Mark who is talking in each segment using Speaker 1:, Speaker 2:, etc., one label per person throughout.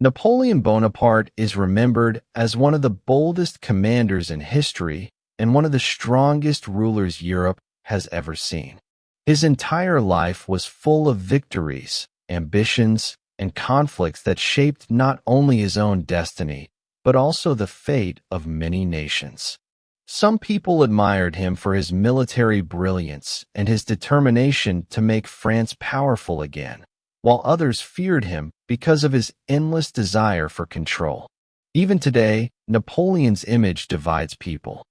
Speaker 1: Napoleon Bonaparte is remembered as one of the boldest commanders in history and one of the strongest rulers Europe has ever seen. His entire life was full of victories, ambitions, and conflicts that shaped not only his own destiny, but also the fate of many nations. Some people admired him for his military brilliance and his determination to make France powerful again, while others feared him because of his endless desire for control. Even today, Napoleon's image divides people.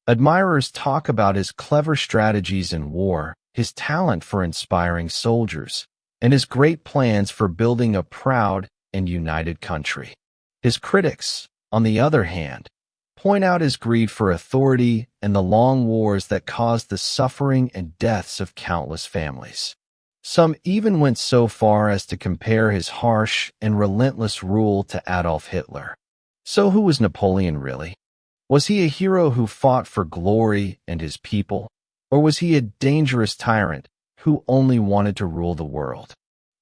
Speaker 1: Admirers talk about his clever strategies in war, his talent for inspiring soldiers, and his great plans for building a proud and united country. His critics, on the other hand, point out his greed for authority and the long wars that caused the suffering and deaths of countless families. Some even went so far as to compare his harsh and relentless rule to Adolf Hitler. So who was Napoleon really? Was he a hero who fought for glory and his people, or was he a dangerous tyrant who only wanted to rule the world?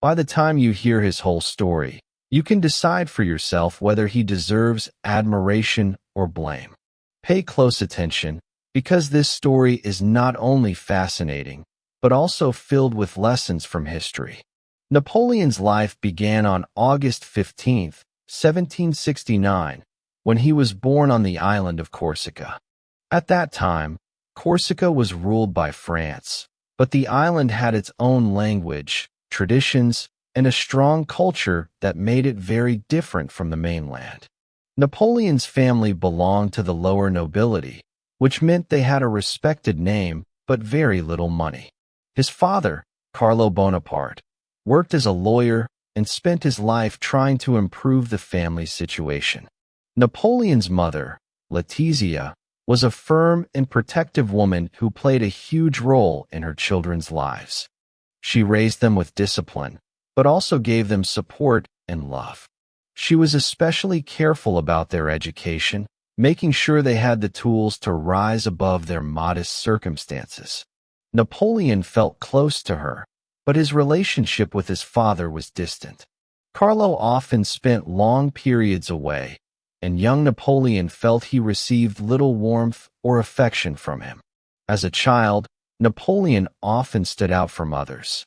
Speaker 1: By the time you hear his whole story, you can decide for yourself whether he deserves admiration or blame. Pay close attention, because this story is not only fascinating, but also filled with lessons from history. Napoleon's life began on August 15, 1769, when he was born on the island of Corsica. At that time, Corsica was ruled by France, but the island had its own language, traditions, and a strong culture that made it very different from the mainland. Napoleon's family belonged to the lower nobility, which meant they had a respected name but very little money. His father, Carlo Bonaparte, worked as a lawyer and spent his life trying to improve the family's situation. Napoleon's mother, Letizia, was a firm and protective woman who played a huge role in her children's lives. She raised them with discipline, but also gave them support and love. She was especially careful about their education, making sure they had the tools to rise above their modest circumstances. Napoleon felt close to her, but his relationship with his father was distant. Carlo often spent long periods away, and young Napoleon felt he received little warmth or affection from him. As a child, Napoleon often stood out from others.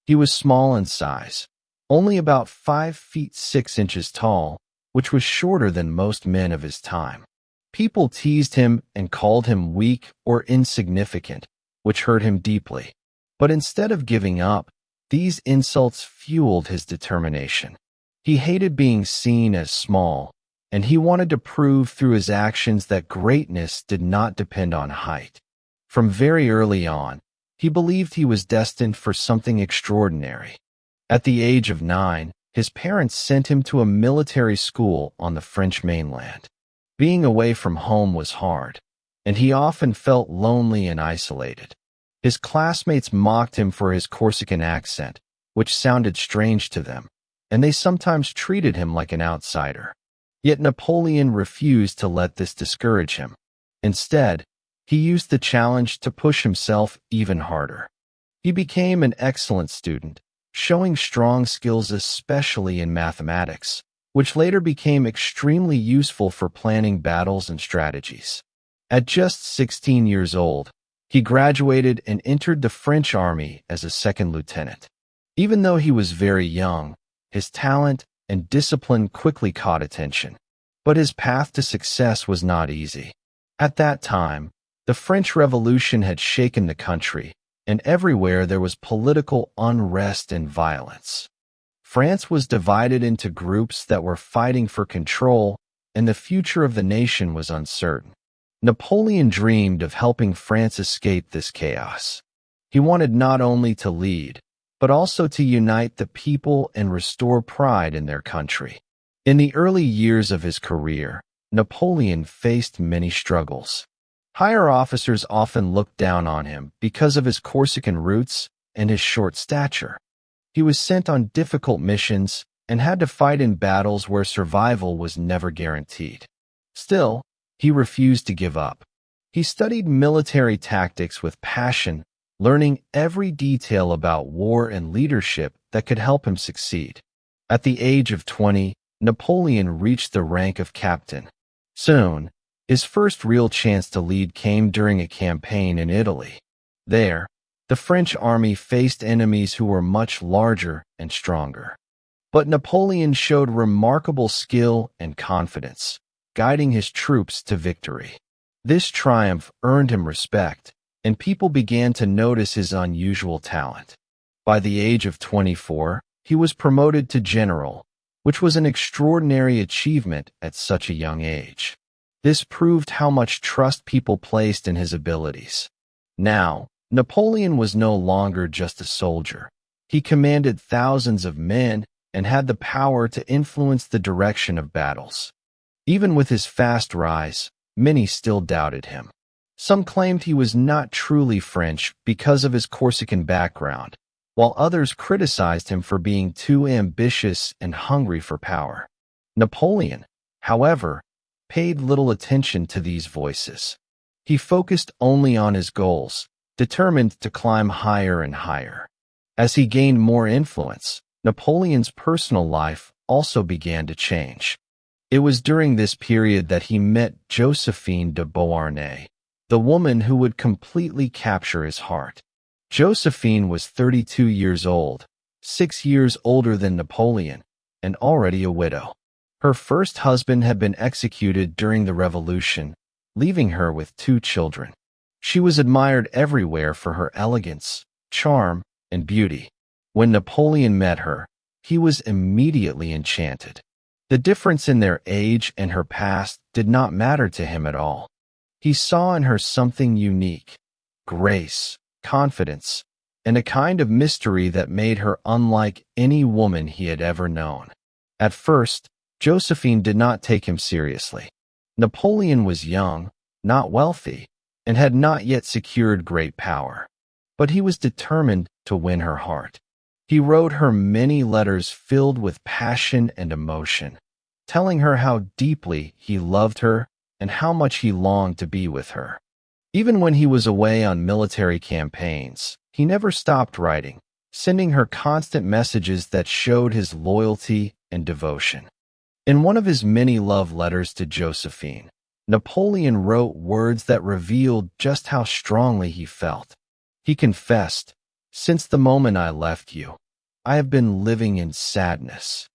Speaker 1: He was small in size, only about 5 feet 6 inches tall, which was shorter than most men of his time. People teased him and called him weak or insignificant, which hurt him deeply. But instead of giving up, these insults fueled his determination. He hated being seen as small, and he wanted to prove through his actions that greatness did not depend on height. From very early on, he believed he was destined for something extraordinary. At the age of 9, his parents sent him to a military school on the French mainland. Being away from home was hard, and he often felt lonely and isolated. His classmates mocked him for his Corsican accent, which sounded strange to them, and they sometimes treated him like an outsider. Yet Napoleon refused to let this discourage him. Instead, he used the challenge to push himself even harder. He became an excellent student, showing strong skills especially in mathematics, which later became extremely useful for planning battles and strategies. At just 16 years old, he graduated and entered the French army as a second lieutenant. Even though he was very young, his talent and discipline quickly caught attention. But his path to success was not easy. At that time, the French Revolution had shaken the country, and everywhere there was political unrest and violence. France was divided into groups that were fighting for control, and the future of the nation was uncertain. Napoleon dreamed of helping France escape this chaos. He wanted not only to lead, but also to unite the people and restore pride in their country. In the early years of his career, Napoleon faced many struggles. Higher officers often looked down on him because of his Corsican roots and his short stature. He was sent on difficult missions and had to fight in battles where survival was never guaranteed. Still, he refused to give up. He studied military tactics with passion, learning every detail about war and leadership that could help him succeed. At the age of 20, Napoleon reached the rank of captain. Soon, his first real chance to lead came during a campaign in Italy. There, the French army faced enemies who were much larger and stronger. But Napoleon showed remarkable skill and confidence, guiding his troops to victory. This triumph earned him respect, and people began to notice his unusual talent. By the age of 24, he was promoted to general, which was an extraordinary achievement at such a young age. This proved how much trust people placed in his abilities. Now, Napoleon was no longer just a soldier. He commanded thousands of men and had the power to influence the direction of battles. Even with his fast rise, many still doubted him. Some claimed he was not truly French because of his Corsican background, while others criticized him for being too ambitious and hungry for power. Napoleon, however, paid little attention to these voices. He focused only on his goals, determined to climb higher and higher. As he gained more influence, Napoleon's personal life also began to change. It was during this period that he met Josephine de Beauharnais, the woman who would completely capture his heart. Josephine was 32 years old, 6 years older than Napoleon, and already a widow. Her first husband had been executed during the Revolution, leaving her with 2 children. She was admired everywhere for her elegance, charm, and beauty. When Napoleon met her, he was immediately enchanted. The difference in their age and her past did not matter to him at all. He saw in her something unique, grace, confidence, and a kind of mystery that made her unlike any woman he had ever known. At first, Josephine did not take him seriously. Napoleon was young, not wealthy, and had not yet secured great power. But he was determined to win her heart. He wrote her many letters filled with passion and emotion, telling her how deeply he loved her and how much he longed to be with her. Even when he was away on military campaigns, he never stopped writing, sending her constant messages that showed his loyalty and devotion. In one of his many love letters to Josephine, Napoleon wrote words that revealed just how strongly he felt. He confessed, "Since the moment I left you, I have been living in sadness."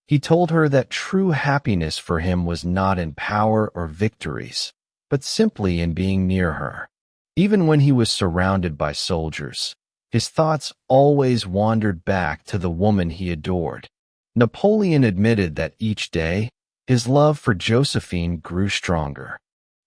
Speaker 1: He told her that true happiness for him was not in power or victories, but simply in being near her. Even when he was surrounded by soldiers, his thoughts always wandered back to the woman he adored. Napoleon admitted that each day, his love for Josephine grew stronger.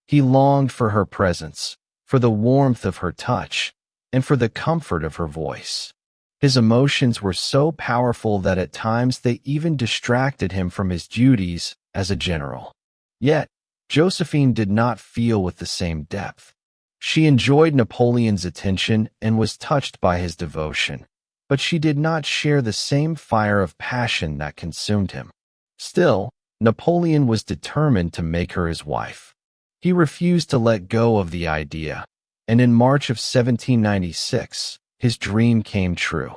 Speaker 1: He longed for her presence, for the warmth of her touch, and for the comfort of her voice. His emotions were so powerful that at times they even distracted him from his duties as a general. Yet, Josephine did not feel with the same depth. She enjoyed Napoleon's attention and was touched by his devotion, but she did not share the same fire of passion that consumed him. Still, Napoleon was determined to make her his wife. He refused to let go of the idea, and in March of 1796, his dream came true.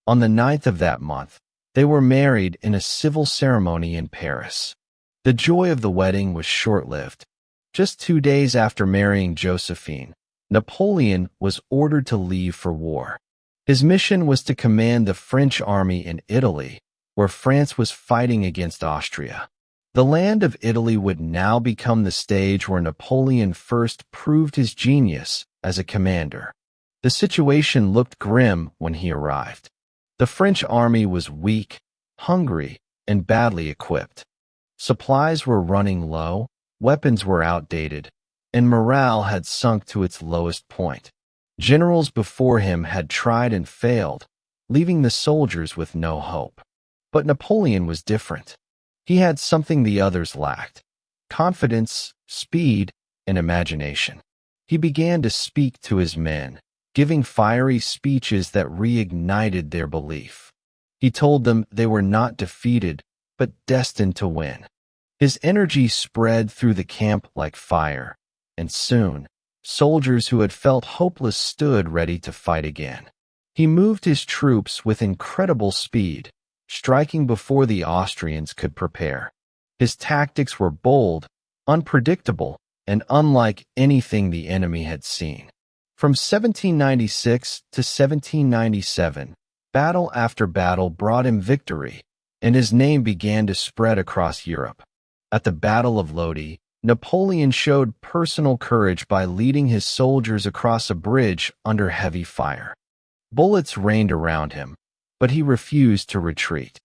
Speaker 1: On the 9th of that month, they were married in a civil ceremony in Paris. The joy of the wedding was short-lived. Just 2 days after marrying Josephine, Napoleon was ordered to leave for war. His mission was to command the French army in Italy, where France was fighting against Austria. The land of Italy would now become the stage where Napoleon first proved his genius as a commander. The situation looked grim when he arrived. The French army was weak, hungry, and badly equipped. Supplies were running low, weapons were outdated, and morale had sunk to its lowest point. Generals before him had tried and failed, leaving the soldiers with no hope. But Napoleon was different. He had something the others lacked: confidence, speed, and imagination. He began to speak to his men, giving fiery speeches that reignited their belief. He told them they were not defeated, but destined to win. His energy spread through the camp like fire, and soon, soldiers who had felt hopeless stood ready to fight again. He moved his troops with incredible speed, striking before the Austrians could prepare. His tactics were bold, unpredictable, and unlike anything the enemy had seen. From 1796 to 1797, battle after battle brought him victory, and his name began to spread across Europe. At the Battle of Lodi, Napoleon showed personal courage by leading his soldiers across a bridge under heavy fire. Bullets rained around him, but he refused to retreat.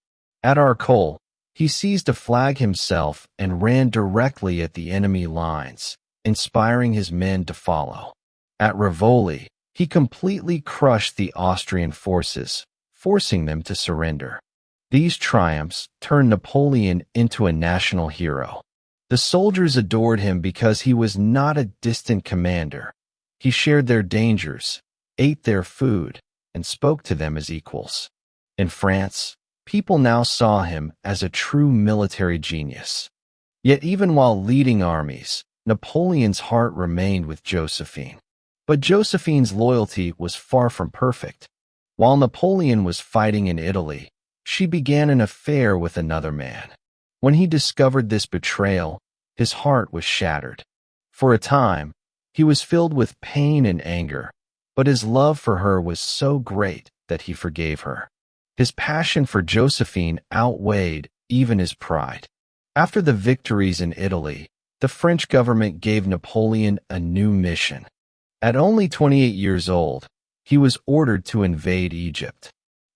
Speaker 1: At Arcole, he seized a flag himself and ran directly at the enemy lines, inspiring his men to follow. At Rivoli, he completely crushed the Austrian forces, forcing them to surrender. These triumphs turned Napoleon into a national hero. The soldiers adored him because he was not a distant commander. He shared their dangers, ate their food, and spoke to them as equals. In France, people now saw him as a true military genius. Yet even while leading armies, Napoleon's heart remained with Josephine. But Josephine's loyalty was far from perfect. While Napoleon was fighting in Italy, she began an affair with another man. When he discovered this betrayal, his heart was shattered. For a time, he was filled with pain and anger, but his love for her was so great that he forgave her. His passion for Josephine outweighed even his pride. After the victories in Italy, the French government gave Napoleon a new mission. At only 28 years old, he was ordered to invade Egypt.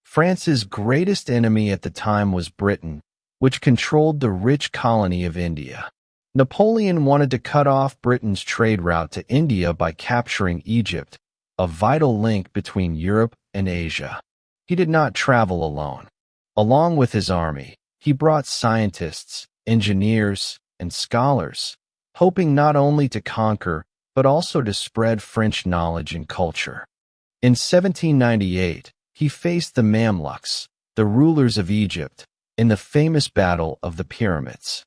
Speaker 1: France's greatest enemy at the time was Britain, which controlled the rich colony of India. Napoleon wanted to cut off Britain's trade route to India by capturing Egypt, a vital link between Europe and Asia. He did not travel alone. Along with his army, he brought scientists, engineers, and scholars, hoping not only to conquer, but also to spread French knowledge and culture. In 1798, he faced the Mamluks, the rulers of Egypt, in the famous Battle of the Pyramids.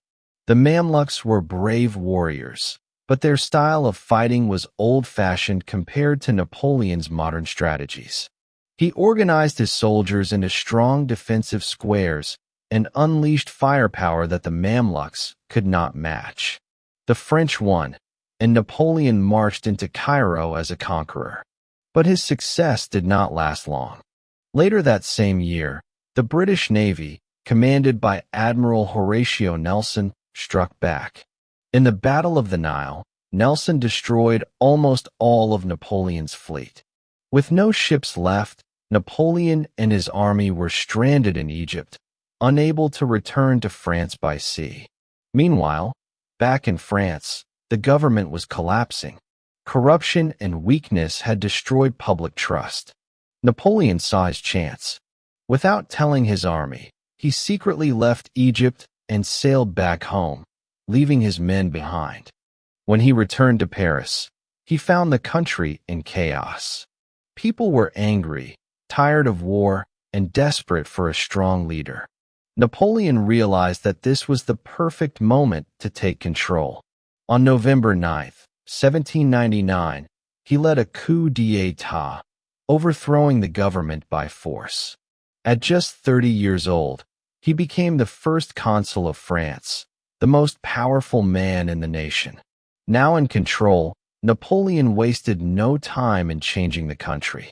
Speaker 1: The Mamluks were brave warriors, but their style of fighting was old-fashioned compared to Napoleon's modern strategies. He organized his soldiers into strong defensive squares and unleashed firepower that the Mamluks could not match. The French won, and Napoleon marched into Cairo as a conqueror. But his success did not last long. Later that same year, the British Navy, commanded by Admiral Horatio Nelson, struck back. In the Battle of the Nile, Nelson destroyed almost all of Napoleon's fleet. With no ships left, Napoleon and his army were stranded in Egypt, unable to return to France by sea. Meanwhile, back in France, the government was collapsing. Corruption and weakness had destroyed public trust. Napoleon saw his chance. Without telling his army, he secretly left Egypt and sailed back home, leaving his men behind. When he returned to Paris, he found the country in chaos. People were angry, tired of war, and desperate for a strong leader. Napoleon realized that this was the perfect moment to take control. On November 9, 1799, he led a coup d'état, overthrowing the government by force. At just 30 years old, he became the first consul of France, the most powerful man in the nation. Now in control, Napoleon wasted no time in changing the country.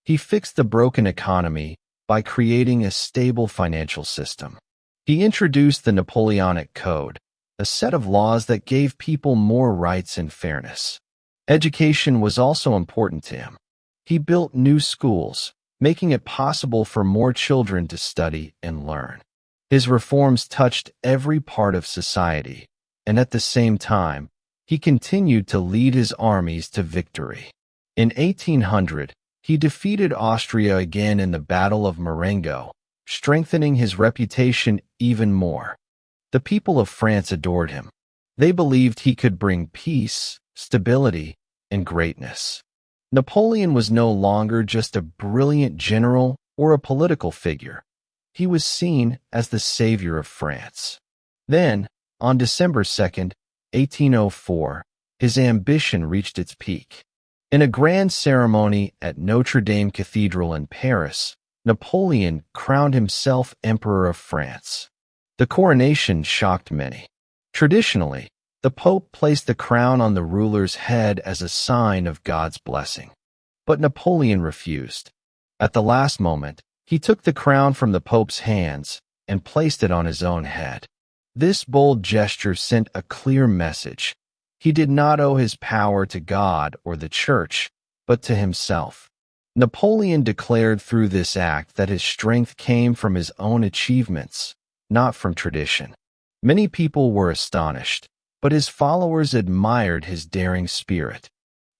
Speaker 1: He fixed the broken economy by creating a stable financial system. He introduced the Napoleonic Code, a set of laws that gave people more rights and fairness. Education was also important to him. He built new schools, making it possible for more children to study and learn. His reforms touched every part of society, and at the same time, he continued to lead his armies to victory. In 1800, he defeated Austria again in the Battle of Marengo, strengthening his reputation even more. The people of France adored him. They believed he could bring peace, stability, and greatness. Napoleon was no longer just a brilliant general or a political figure. He was seen as the savior of France. Then, on December 2, 1804, his ambition reached its peak. In a grand ceremony at Notre Dame Cathedral in Paris, Napoleon crowned himself Emperor of France. The coronation shocked many. Traditionally, the Pope placed the crown on the ruler's head as a sign of God's blessing. But Napoleon refused. At the last moment, he took the crown from the Pope's hands and placed it on his own head. This bold gesture sent a clear message. He did not owe his power to God or the Church, but to himself. Napoleon declared through this act that his strength came from his own achievements, not from tradition. Many people were astonished, but his followers admired his daring spirit.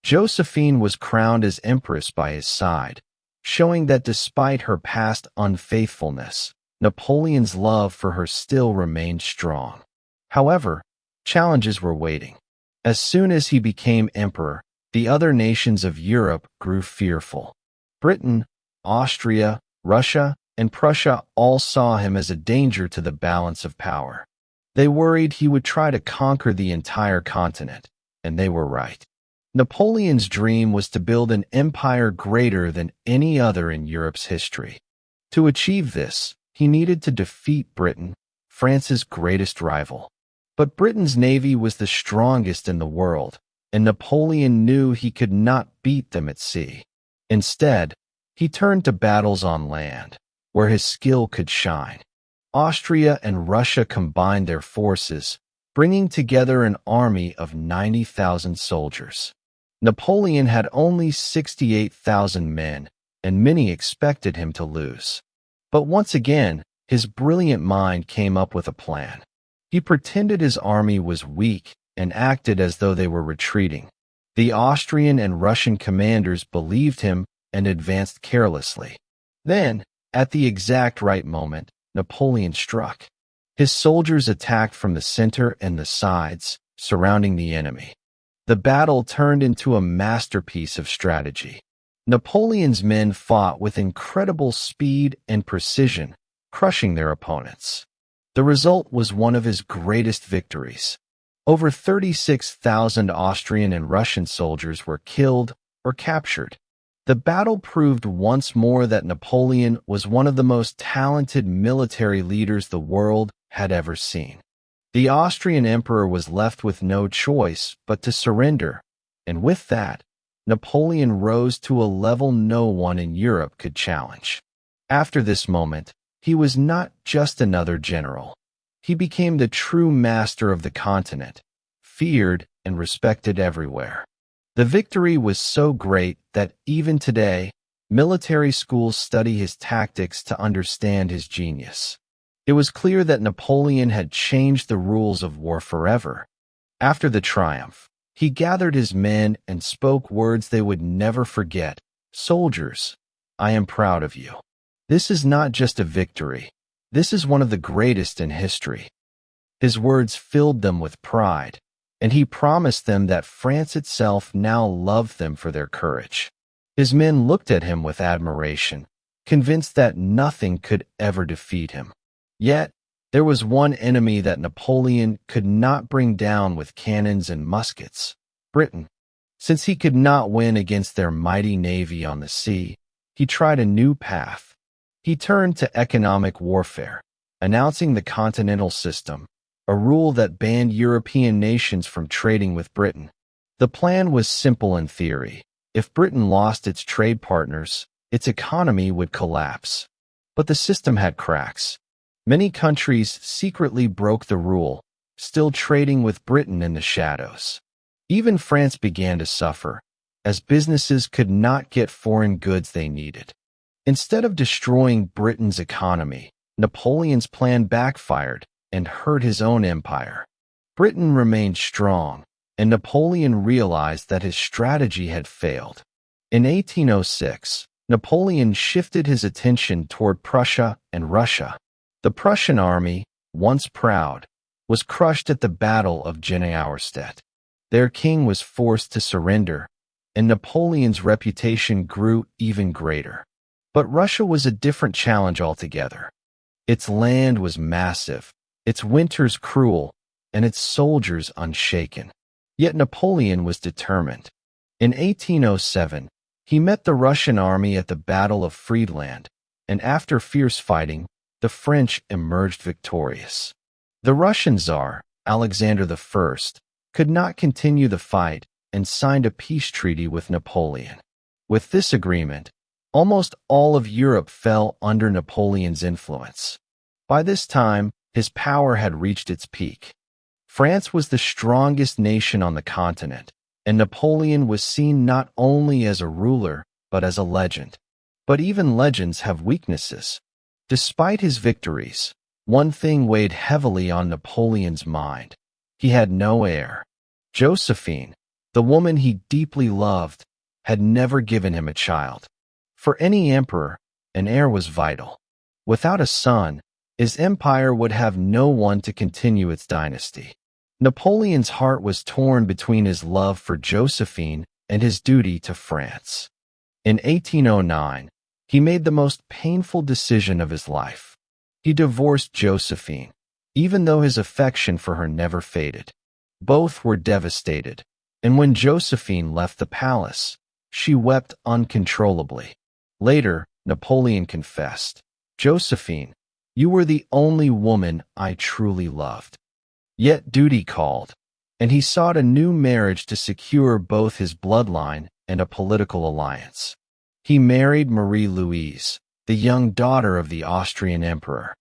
Speaker 1: Josephine was crowned as empress by his side, showing that despite her past unfaithfulness, Napoleon's love for her still remained strong. However, challenges were waiting. As soon as he became emperor, the other nations of Europe grew fearful. Britain, Austria, Russia, and Prussia all saw him as a danger to the balance of power. They worried he would try to conquer the entire continent, and they were right. Napoleon's dream was to build an empire greater than any other in Europe's history. To achieve this, he needed to defeat Britain, France's greatest rival. But Britain's navy was the strongest in the world, and Napoleon knew he could not beat them at sea. Instead, he turned to battles on land, where his skill could shine. Austria and Russia combined their forces, bringing together an army of 90,000 soldiers. Napoleon had only 68,000 men, and many expected him to lose. But once again, his brilliant mind came up with a plan. He pretended his army was weak and acted as though they were retreating. The Austrian and Russian commanders believed him and advanced carelessly. Then, at the exact right moment, Napoleon struck. His soldiers attacked from the center and the sides, surrounding the enemy. The battle turned into a masterpiece of strategy. Napoleon's men fought with incredible speed and precision, crushing their opponents. The result was one of his greatest victories. Over 36,000 Austrian and Russian soldiers were killed or captured. The battle proved once more that Napoleon was one of the most talented military leaders the world had ever seen. The Austrian emperor was left with no choice but to surrender, and with that, Napoleon rose to a level no one in Europe could challenge. After this moment, he was not just another general. He became the true master of the continent, feared and respected everywhere. The victory was so great that even today, military schools study his tactics to understand his genius. It was clear that Napoleon had changed the rules of war forever. After the triumph, he gathered his men and spoke words they would never forget. "Soldiers, I am proud of you. This is not just a victory. This is one of the greatest in history." His words filled them with pride, and he promised them that France itself now loved them for their courage. His men looked at him with admiration, convinced that nothing could ever defeat him. Yet, there was one enemy that Napoleon could not bring down with cannons and muskets: Britain. Since he could not win against their mighty navy on the sea, he tried a new path. He turned to economic warfare, announcing the continental system, a rule that banned European nations from trading with Britain. The plan was simple in theory. If Britain lost its trade partners, its economy would collapse. But the system had cracks. Many countries secretly broke the rule, still trading with Britain in the shadows. Even France began to suffer, as businesses could not get foreign goods they needed. Instead of destroying Britain's economy, Napoleon's plan backfired and hurt his own empire. Britain remained strong, and Napoleon realized that his strategy had failed. In 1806, Napoleon shifted his attention toward Prussia and Russia. The Prussian army, once proud, was crushed at the Battle of Jena Auerstedt. Their king was forced to surrender, and Napoleon's reputation grew even greater. But Russia was a different challenge altogether. Its land was massive, its winters cruel, and its soldiers unshaken. Yet Napoleon was determined. In 1807, he met the Russian army at the Battle of Friedland, and after fierce fighting, the French emerged victorious. The Russian Tsar, Alexander I, could not continue the fight and signed a peace treaty with Napoleon. With this agreement, almost all of Europe fell under Napoleon's influence. By this time, his power had reached its peak. France was the strongest nation on the continent, and Napoleon was seen not only as a ruler, but as a legend. But even legends have weaknesses. Despite his victories, one thing weighed heavily on Napoleon's mind. He had no heir. Josephine, the woman he deeply loved, had never given him a child. For any emperor, an heir was vital. Without a son, his empire would have no one to continue its dynasty. Napoleon's heart was torn between his love for Josephine and his duty to France. In 1809, he made the most painful decision of his life. He divorced Josephine, even though his affection for her never faded. Both were devastated, and when Josephine left the palace, she wept uncontrollably. Later, Napoleon confessed, "Josephine, you were the only woman I truly loved." Yet duty called, and he sought a new marriage to secure both his bloodline and a political alliance. He married Marie-Louise, the young daughter of the Austrian emperor.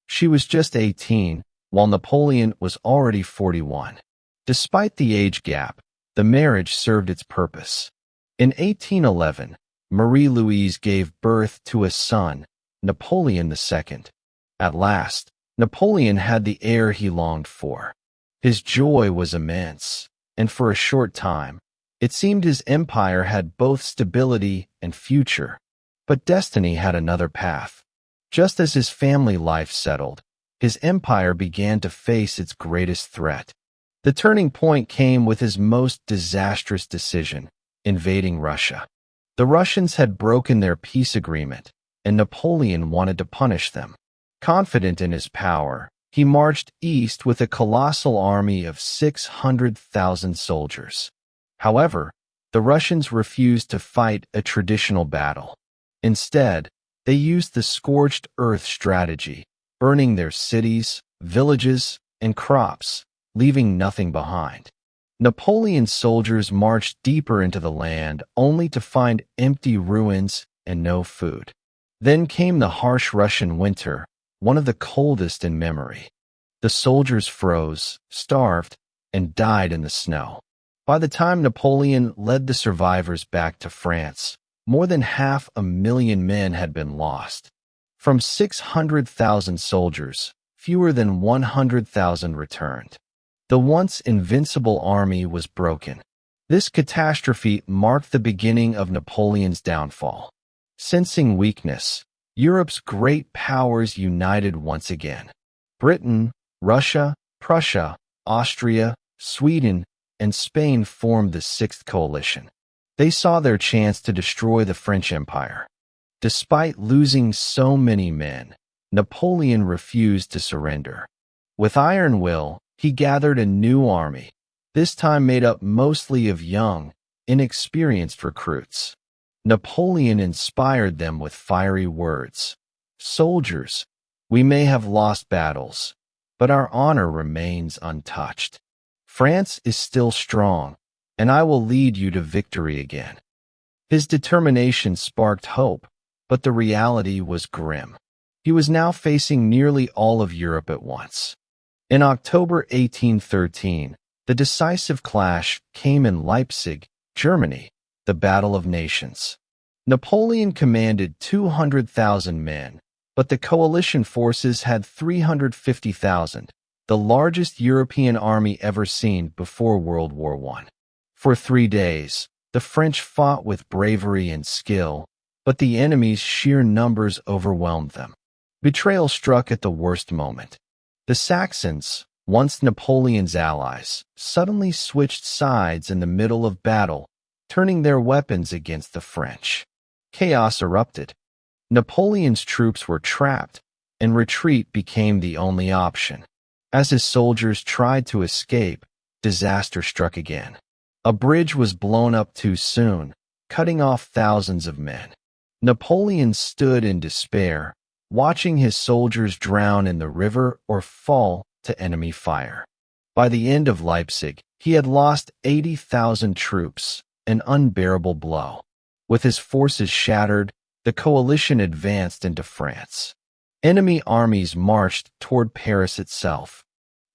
Speaker 1: She was just 18, while Napoleon was already 41. Despite the age gap, the marriage served its purpose. In 1811, Marie-Louise gave birth to a son, Napoleon II. At last, Napoleon had the heir he longed for. His joy was immense, and for a short time, it seemed his empire had both stability and future. But destiny had another path. Just as his family life settled, his empire began to face its greatest threat. The turning point came with his most disastrous decision, invading Russia. The Russians had broken their peace agreement, and Napoleon wanted to punish them. Confident in his power, he marched east with a colossal army of 600,000 soldiers. However, the Russians refused to fight a traditional battle. Instead, they used the scorched earth strategy, burning their cities, villages, and crops, leaving nothing behind. Napoleon's soldiers marched deeper into the land only to find empty ruins and no food. Then came the harsh Russian winter, one of the coldest in memory. The soldiers froze, starved, and died in the snow. By the time Napoleon led the survivors back to France, more than 500,000 men had been lost. From 600,000 soldiers, fewer than 100,000 returned. The once invincible army was broken. This catastrophe marked the beginning of Napoleon's downfall. Sensing weakness, Europe's great powers united once again. Britain, Russia, Prussia, Austria, Sweden, and Spain formed the Sixth Coalition. They saw their chance to destroy the French Empire. Despite losing so many men, Napoleon refused to surrender. With iron will, he gathered a new army, this time made up mostly of young, inexperienced recruits. Napoleon inspired them with fiery words. "Soldiers, we may have lost battles, but our honor remains untouched. France is still strong, and I will lead you to victory again." His determination sparked hope, but the reality was grim. He was now facing nearly all of Europe at once. In October 1813, the decisive clash came in Leipzig, Germany, the Battle of Nations. Napoleon commanded 200,000 men, but the coalition forces had 350,000, the largest European army ever seen before World War I. For 3 days, the French fought with bravery and skill, but the enemy's sheer numbers overwhelmed them. Betrayal struck at the worst moment. The Saxons, once Napoleon's allies, suddenly switched sides in the middle of battle, turning their weapons against the French. Chaos erupted. Napoleon's troops were trapped, and retreat became the only option. As his soldiers tried to escape, disaster struck again. A bridge was blown up too soon, cutting off thousands of men. Napoleon stood in despair, watching his soldiers drown in the river or fall to enemy fire. By the end of Leipzig, he had lost 80,000 troops, an unbearable blow. With his forces shattered, the coalition advanced into France. Enemy armies marched toward Paris itself.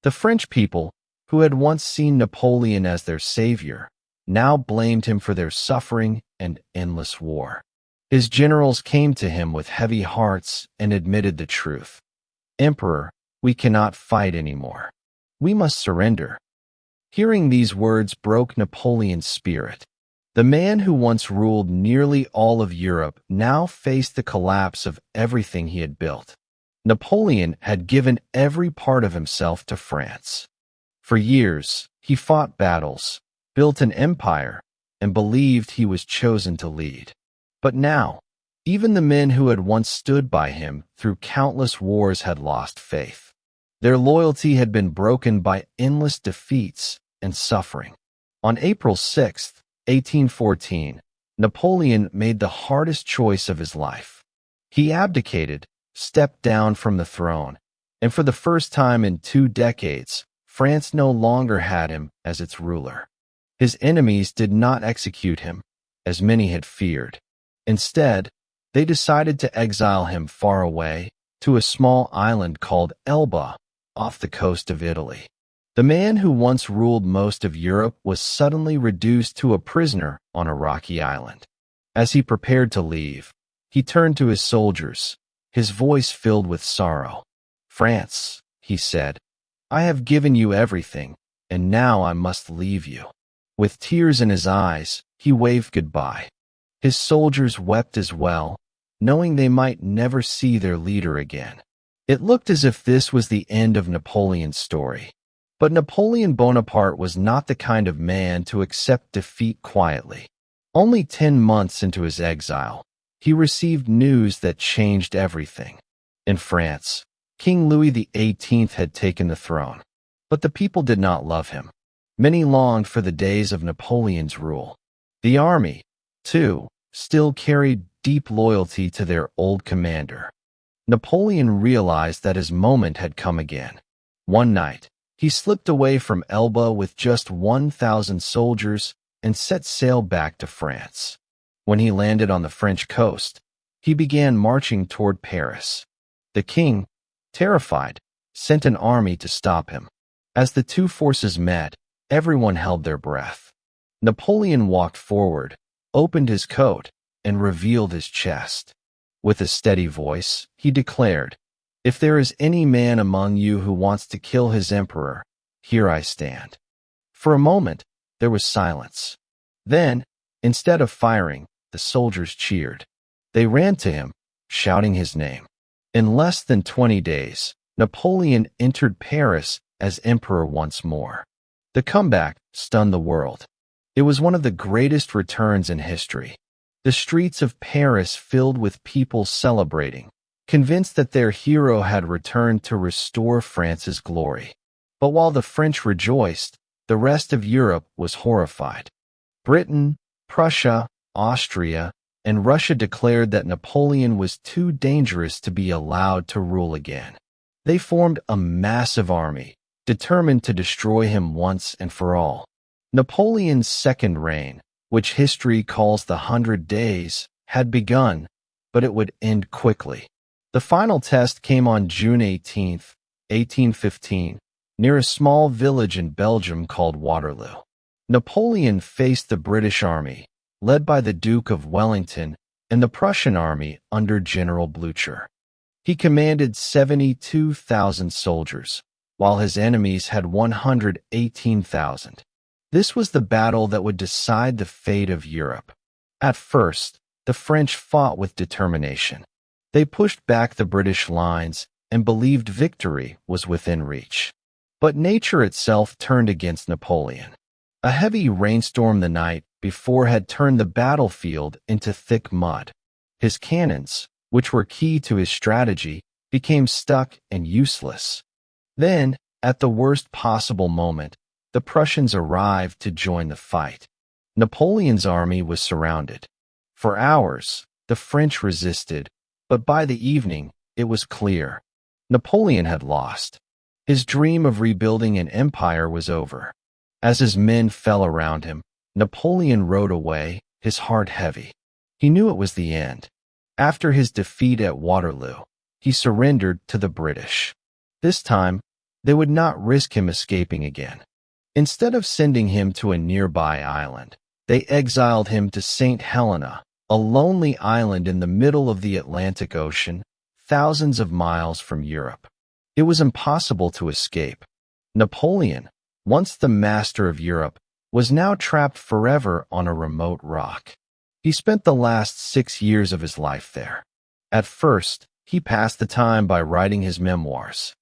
Speaker 1: The French people, who had once seen Napoleon as their savior, now blamed him for their suffering and endless war. His generals came to him with heavy hearts and admitted the truth. "Emperor, we cannot fight anymore. We must surrender." Hearing these words broke Napoleon's spirit. The man who once ruled nearly all of Europe now faced the collapse of everything he had built. Napoleon had given every part of himself to France. For years, he fought battles, built an empire, and believed he was chosen to lead. But now, even the men who had once stood by him through countless wars had lost faith. Their loyalty had been broken by endless defeats and suffering. On April 6, 1814, Napoleon made the hardest choice of his life. He abdicated, stepped down from the throne, and for the first time in 2 decades, France no longer had him as its ruler. His enemies did not execute him, as many had feared. Instead, they decided to exile him far away to a small island called Elba, off the coast of Italy. The man who once ruled most of Europe was suddenly reduced to a prisoner on a rocky island. As he prepared to leave, he turned to his soldiers, his voice filled with sorrow. "France," he said, "I have given you everything, and now I must leave you." With tears in his eyes, he waved goodbye. His soldiers wept as well, knowing they might never see their leader again. It looked as if this was the end of Napoleon's story. But Napoleon Bonaparte was not the kind of man to accept defeat quietly. Only 10 months into his exile, he received news that changed everything. In France, King Louis XVIII had taken the throne, but the people did not love him. Many longed for the days of Napoleon's rule. The army, too, still carried deep loyalty to their old commander. Napoleon realized that his moment had come again. One night, he slipped away from Elba with just 1,000 soldiers and set sail back to France. When he landed on the French coast, he began marching toward Paris. The king, terrified, sent an army to stop him. As the two forces met, everyone held their breath. Napoleon walked forward, opened his coat, and revealed his chest. With a steady voice, he declared, "If there is any man among you who wants to kill his emperor, here I stand." For a moment, there was silence. Then, instead of firing, the soldiers cheered. They ran to him, shouting his name. In less than 20 days, Napoleon entered Paris as emperor once more. The comeback stunned the world. It was one of the greatest returns in history. The streets of Paris filled with people celebrating, convinced that their hero had returned to restore France's glory. But while the French rejoiced, the rest of Europe was horrified. Britain, Prussia, Austria, and Russia declared that Napoleon was too dangerous to be allowed to rule again. They formed a massive army, determined to destroy him once and for all. Napoleon's second reign, which history calls the 100 Days, had begun, but it would end quickly. The final test came on June 18, 1815, near a small village in Belgium called Waterloo. Napoleon faced the British army, led by the Duke of Wellington, and the Prussian army under General Blücher. He commanded 72,000 soldiers, while his enemies had 118,000. This was the battle that would decide the fate of Europe. At first, the French fought with determination. They pushed back the British lines and believed victory was within reach. But nature itself turned against Napoleon. A heavy rainstorm the night before had turned the battlefield into thick mud. His cannons, which were key to his strategy, became stuck and useless. Then, at the worst possible moment, the Prussians arrived to join the fight. Napoleon's army was surrounded. For hours, The French resisted, but by the evening, it was clear. Napoleon had lost. His dream of rebuilding an empire was over. As his men fell around him, Napoleon rode away, his heart heavy. He knew it was the end. After his defeat at Waterloo, he surrendered to the British. This time, they would not risk him escaping again. Instead of sending him to a nearby island, they exiled him to St. Helena, a lonely island in the middle of the Atlantic Ocean, thousands of miles from Europe. It was impossible to escape. Napoleon, once the master of Europe, was now trapped forever on a remote rock. He spent the last 6 years of his life there. At first, he passed the time by writing his memoirs.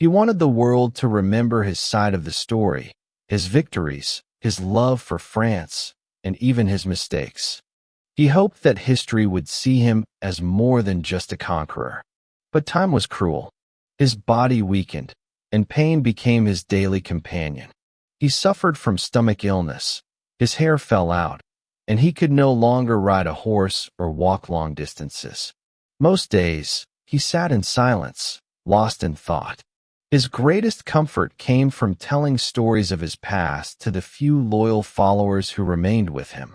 Speaker 1: He wanted the world to remember his side of the story, his victories, his love for France, and even his mistakes. He hoped that history would see him as more than just a conqueror. But time was cruel. His body weakened, and pain became his daily companion. He suffered from stomach illness, his hair fell out, and he could no longer ride a horse or walk long distances. Most days, he sat in silence, lost in thought. His greatest comfort came from telling stories of his past to the few loyal followers who remained with him.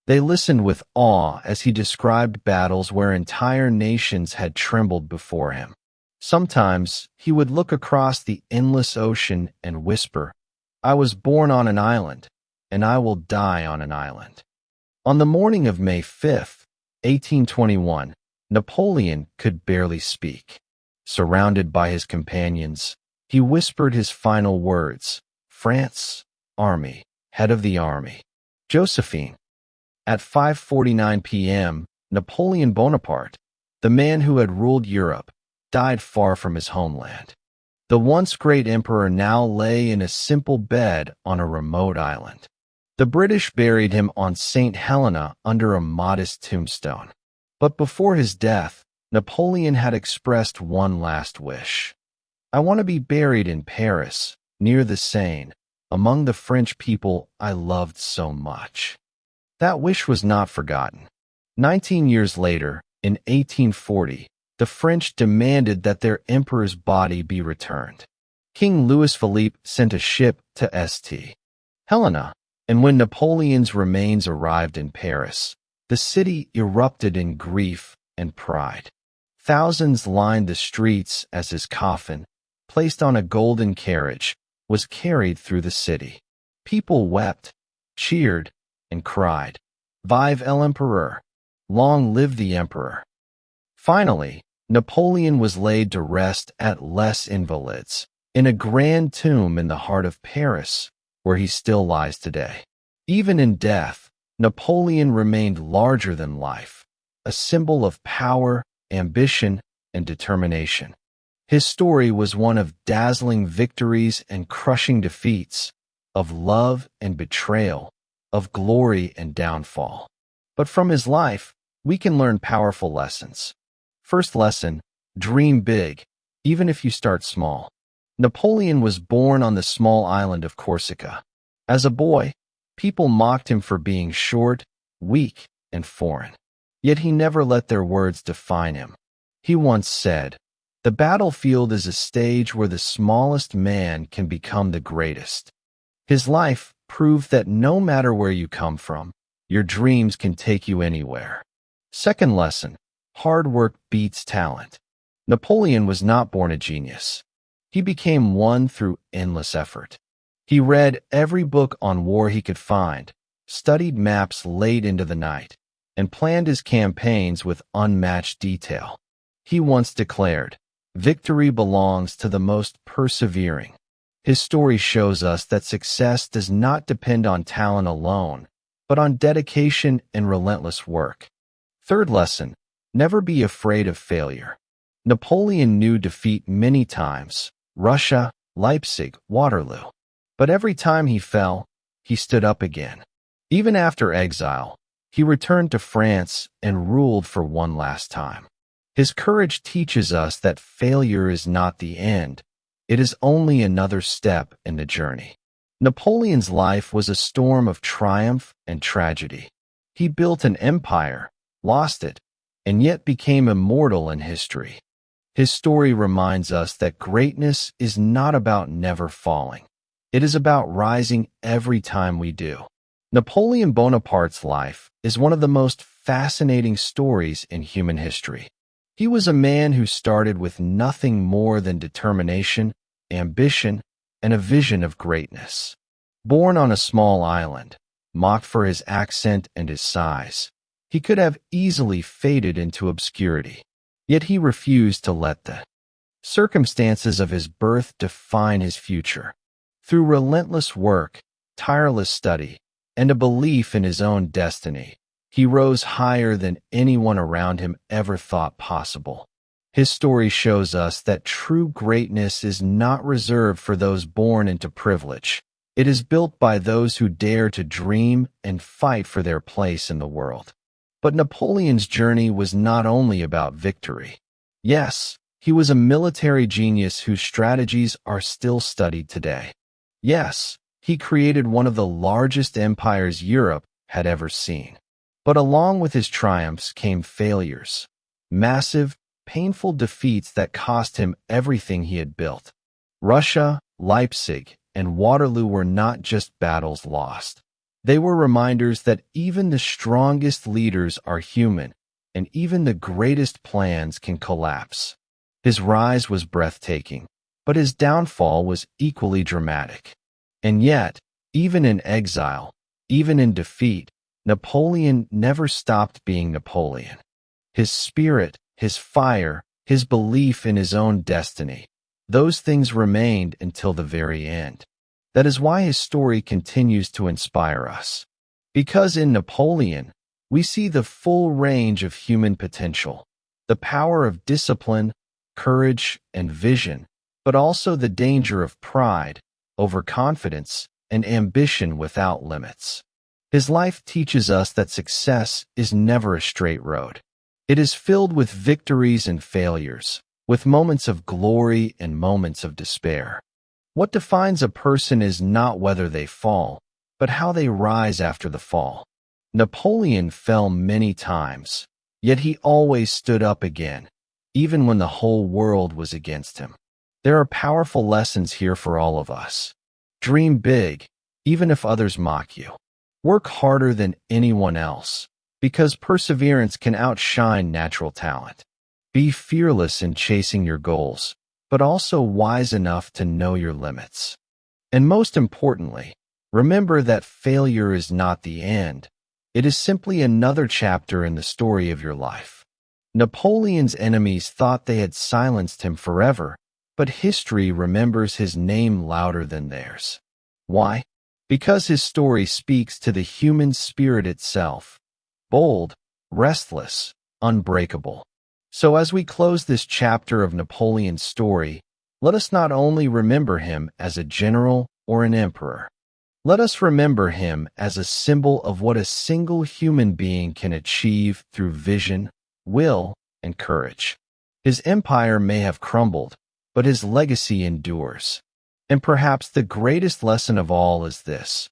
Speaker 1: They listened with awe as he described battles where entire nations had trembled before him. Sometimes he would look across the endless ocean and whisper, "I was born on an island, and I will die on an island." On the morning of May 5, 1821, Napoleon could barely speak. Surrounded by his companions, he whispered his final words, "France, army, head of the army, Josephine." At 5:49 p.m., Napoleon Bonaparte, the man who had ruled Europe, died far from his homeland. The once great emperor now lay in a simple bed on a remote island. The British buried him on St. Helena under a modest tombstone. But before his death, Napoleon had expressed one last wish. "I want to be buried in Paris, near the Seine, among the French people I loved so much." That wish was not forgotten. 19 years later, in 1840, the French demanded that their emperor's body be returned. King Louis-Philippe sent a ship to St. Helena, and when Napoleon's remains arrived in Paris, the city erupted in grief and pride. Thousands lined the streets as his coffin, placed on a golden carriage, was carried through the city. People wept, cheered, and cried, "Vive l'Empereur! Long live the Emperor!" Finally, Napoleon was laid to rest at Les Invalides, in a grand tomb in the heart of Paris, where he still lies today. Even in death, Napoleon remained larger than life, a symbol of power, ambition, and determination. His story was one of dazzling victories and crushing defeats, of love and betrayal, of glory and downfall. But from his life, we can learn powerful lessons. First lesson, dream big, even if you start small. Napoleon was born on the small island of Corsica. As a boy, people mocked him for being short, weak, and foreign. Yet he never let their words define him. He once said, "The battlefield is a stage where the smallest man can become the greatest." His life proved that no matter where you come from, your dreams can take you anywhere. Second lesson, hard work beats talent. Napoleon was not born a genius. He became one through endless effort. He read every book on war he could find, studied maps late into the night, and planned his campaigns with unmatched detail. He once declared, "Victory belongs to the most persevering." His story shows us that success does not depend on talent alone, but on dedication and relentless work. Third lesson, never be afraid of failure. Napoleon knew defeat many times, Russia, Leipzig, Waterloo. But every time he fell, he stood up again. Even after exile, he returned to France and ruled for one last time. His courage teaches us that failure is not the end. It is only another step in the journey. Napoleon's life was a storm of triumph and tragedy. He built an empire, lost it, and yet became immortal in history. His story reminds us that greatness is not about never falling. It is about rising every time we do. Napoleon Bonaparte's life is one of the most fascinating stories in human history. He was a man who started with nothing more than determination, ambition, and a vision of greatness. Born on a small island, mocked for his accent and his size, he could have easily faded into obscurity. Yet he refused to let the circumstances of his birth define his future. Through relentless work, tireless study, and a belief in his own destiny, he rose higher than anyone around him ever thought possible. His story shows us that true greatness is not reserved for those born into privilege. It is built by those who dare to dream and fight for their place in the world. But Napoleon's journey was not only about victory. Yes, he was a military genius whose strategies are still studied today. Yes, he created one of the largest empires Europe had ever seen. But along with his triumphs came failures, massive, painful defeats that cost him everything he had built. Russia, Leipzig, and Waterloo were not just battles lost. They were reminders that even the strongest leaders are human, and even the greatest plans can collapse. His rise was breathtaking, but his downfall was equally dramatic. And yet, even in exile, even in defeat, Napoleon never stopped being Napoleon. His spirit, his fire, his belief in his own destiny, those things remained until the very end. That is why his story continues to inspire us. Because in Napoleon, we see the full range of human potential, the power of discipline, courage, and vision, but also the danger of pride, overconfidence, and ambition without limits. His life teaches us that success is never a straight road. It is filled with victories and failures, with moments of glory and moments of despair. What defines a person is not whether they fall, but how they rise after the fall. Napoleon fell many times, yet he always stood up again, even when the whole world was against him. There are powerful lessons here for all of us. Dream big, even if others mock you. Work harder than anyone else, because perseverance can outshine natural talent. Be fearless in chasing your goals, but also wise enough to know your limits. And most importantly, remember that failure is not the end. It is simply another chapter in the story of your life. Napoleon's enemies thought they had silenced him forever, but history remembers his name louder than theirs. Why? Because his story speaks to the human spirit itself, bold, restless, unbreakable. So as we close this chapter of Napoleon's story, let us not only remember him as a general or an emperor. Let us remember him as a symbol of what a single human being can achieve through vision, will, and courage. His empire may have crumbled, but his legacy endures. And perhaps the greatest lesson of all is this: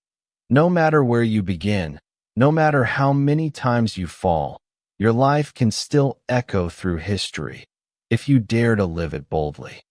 Speaker 1: no matter where you begin, no matter how many times you fall, your life can still echo through history if you dare to live it boldly.